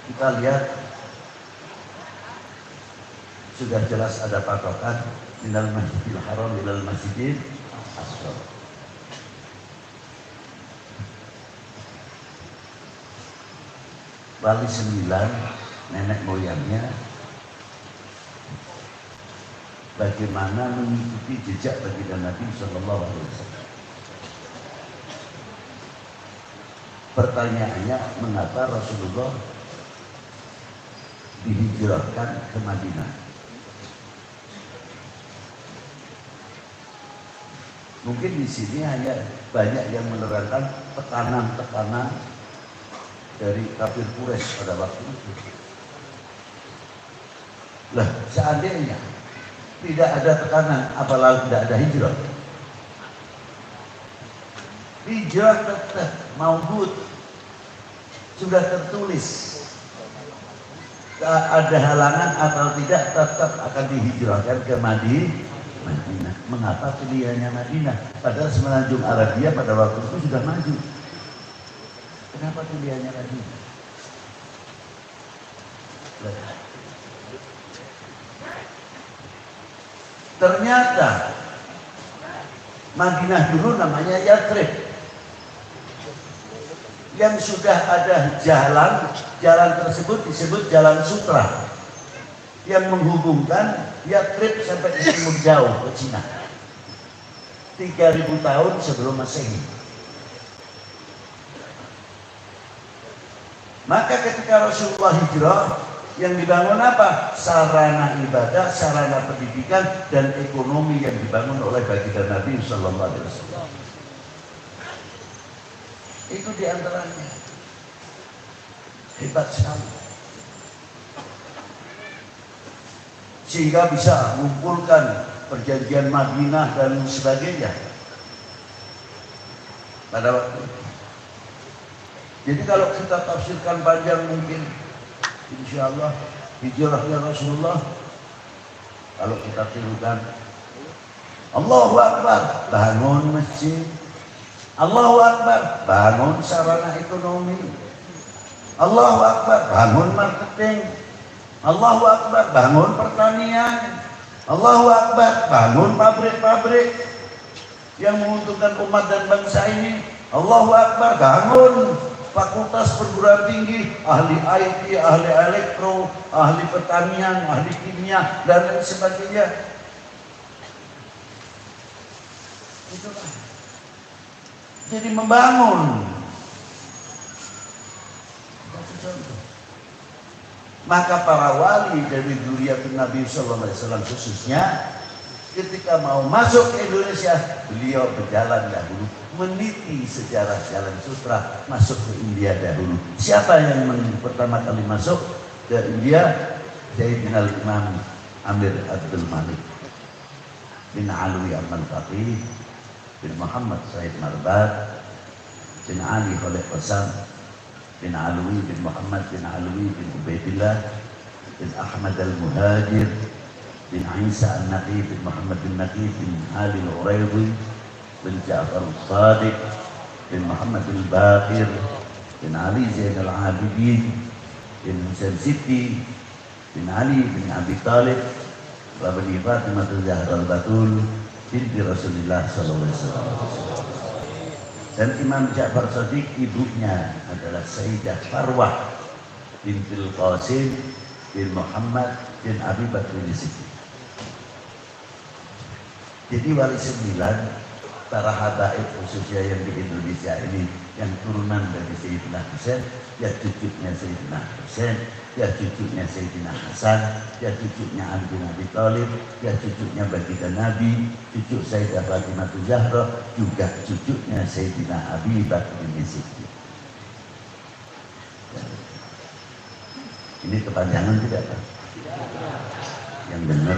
Kita lihat sudah jelas ada patokan minal masjidil haram minal masjidil aqsa. Wali 9 nenek moyangnya bagaimana mengikuti jejak baginda Nabi Sallallahu Alaihi Wasallam. Pertanyaannya, mengapa Rasulullah dihijrahkan ke Madinah? Mungkin di sini hanya banyak yang menerangkan tekanan-tekanan dari kafir Quraisy pada waktu itu. Lah, seandainya tidak ada tekanan, apalagi tidak ada hijrah. Hijrah tetap maubud, sudah tertulis. Ada halangan atau tidak, tetap akan dihijrahkan ke Madinah. Mengapa pilihannya Madinah? Padahal semenanjung Arabia pada waktu itu sudah maju. Kenapa pilihannya Madinah? Ternyata Madinah dulu namanya Yathrib. Yang sudah ada jalan tersebut disebut Jalan Sutra, yang menghubungkan Yathrib sampai ke timur jauh ke Cina. 3000 tahun sebelum Masehi. Maka ketika Rasulullah hijrah, yang dibangun apa? Sarana ibadah, sarana pendidikan, dan ekonomi yang dibangun oleh baginda Nabi Sallallahu Alaihi Wasallam. Itu diantaranya. Hebat sekali. Sehingga bisa mengumpulkan perjanjian Madinah dan sebagainya pada waktu itu. Jadi kalau kita tafsirkan panjang mungkin insya Allah hijrahnya Rasulullah, kalau kita tirukan Allahu Akbar, bangun masjid. Allahu Akbar, bangun sarana ekonomi. Allahu Akbar, bangun marketing. Allahu Akbar, bangun pertanian. Allahu Akbar, bangun pabrik-pabrik yang menguntungkan umat dan bangsa ini. Allahu Akbar, bangun fakultas perguruan tinggi, ahli IT, ahli elektro, ahli pertanian, ahli kimia, dan lain sebagainya. Itulah. Jadi membangun. Maka para wali dari dzurriyyatun Nabi Sallallahu Alaihi Wasallam khususnya, ketika mau masuk ke Indonesia, beliau berjalan dahulu, meniti sejarah Jalan Sutra, masuk ke India dahulu. Siapa yang pertama kali masuk ke India? Sayyidina Imam Amir Abdul Malik bin Alwi Al-Faqih bin Muhammad Said Marbat bin Ali Khalid Qasam bin Alwi bin Muhammad bin Alwi bin Ubaidillah bin Ahmad Al-Muhajir bin Isa Al-Naqi bin Muhammad bin Naqi bin Ali Al-Uraidi bin Ja'far Al-Sadiq bin Muhammad Al-Baqir bin Ali Zain Al-Abidin bin Husain Siti bin Ali bin Abi Talib wa bin Fatimah Zahra Al-Batul binti Rasulullah Sallallahu Alaihi Wasallam. Dan Imam Ja'far Shadiq ibunya adalah Sayyidah Farwah bintil Qasim bin Muhammad bin Abi Bakr Siddiq. Jadi wali 9 para habaib khususnya yang di Indonesia ini, yang turunan dari Sayyidina Husain, ya cucunya Sayyidina Husain, ya cucunya Sayyidina Hasan, ya cucunya Ali bin Abi Thalib, ya cucunya baginda Nabi, cucu Sayyidah Fatimah Zahra, juga cucunya Sayyidina Abi Bakr Siddiq. Ini kepanjangan tidak Pak? Yang benar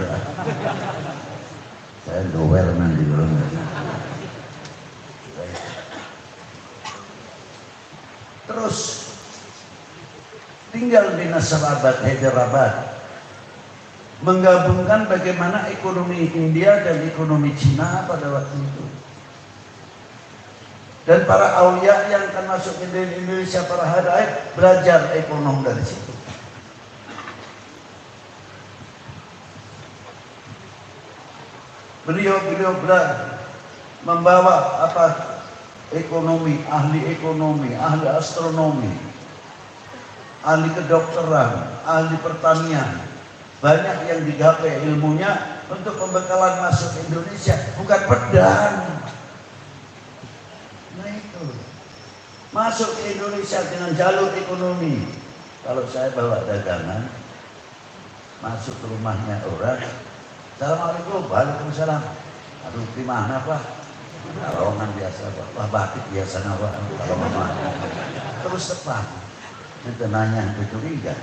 saya dower nanti belum. Terus tinggal di Nasrabad, Hyderabad, menggabungkan bagaimana ekonomi India dan ekonomi Cina pada waktu itu. Dan para aulia yang akan masuk ke Indonesia, para hadaib, belajar ekonomi dari situ. Beliau membawa ekonomi, ahli astronomi, ahli kedokteran, ahli pertanian, banyak yang digapai ilmunya untuk pembekalan masuk Indonesia, bukan pedang. Nah itu, masuk ke Indonesia dengan jalur ekonomi. Kalau saya bawa dagangan, masuk ke rumahnya orang, assalamualaikum, waalaikumsalam. Aduh, di mana Pak? Kalongan biasa Pak, wah batik biasa Pak. Kalau mama terus tepat, itu nanya, itu enggak.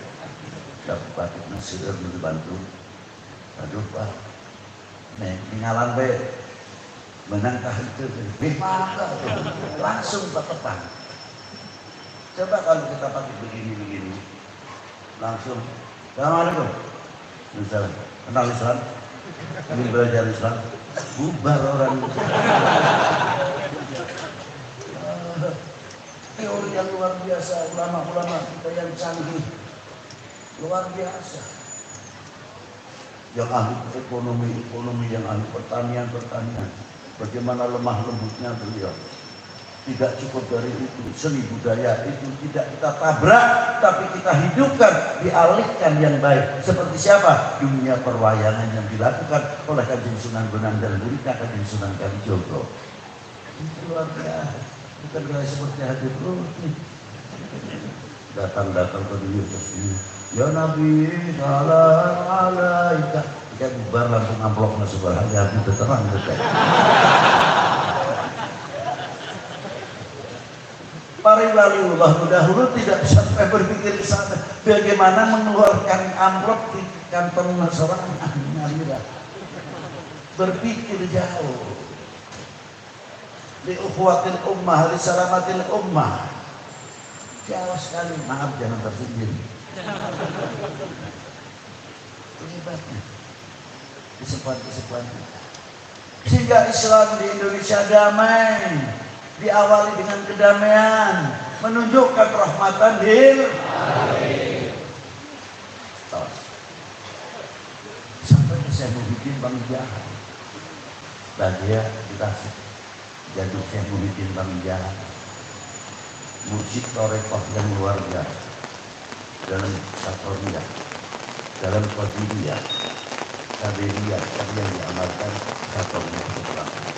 Dapat batik Nasir dibantu. Aduh Pak, nih tinggalan be, menangkah itu, mana? Langsung Pak tepat. Coba kalau kita pakai begini, langsung, assalamualaikum. Misalnya, kenal Islam, ingin belajar Islam, bubar orang. Teori yang luar biasa, ulama-ulama kita yang canggih, luar biasa. Yang ahli ekonomi, yang ahli pertanian, bagaimana lemah lembutnya beliau. Tidak cukup dari itu, seni budaya itu tidak kita tabrak, tapi kita hidupkan, dialihkan yang baik. Seperti siapa? Dunia perwayangan yang dilakukan oleh Kanjeng Sunan Bonang dan muridnya Kanjeng Sunan Kalijogo. Itu luar biasa. Bukan gaya seperti hadir datang ke dunia kesini. Ya Nabi, salam alaika. Kita bubar langsung amplopnya sebelah hati terang dekat. Para waliullah dahulu tidak sampai berpikir ke sana bagaimana mengeluarkan amplop di kantong Nasrani. Berpikir jauh. Li ukhwatil ummah, li salamatil ummah. Jauh sekali, maaf jangan tersindir. Hebatnya. Kesempatan. Sehingga Islam di Indonesia damai. Diawali dengan kedamaian, menunjukkan rahmatan lil alamin. Sampai Syekh Muhyiddin Bang Jahat, bahagia kita jadi Syekh Muhyiddin Bang Jahat, mursyid tarekat yang luar biasa dalam Satoriyah, dalam Qadiriyah, Qadiriyah yang diamalkan Satoriyah.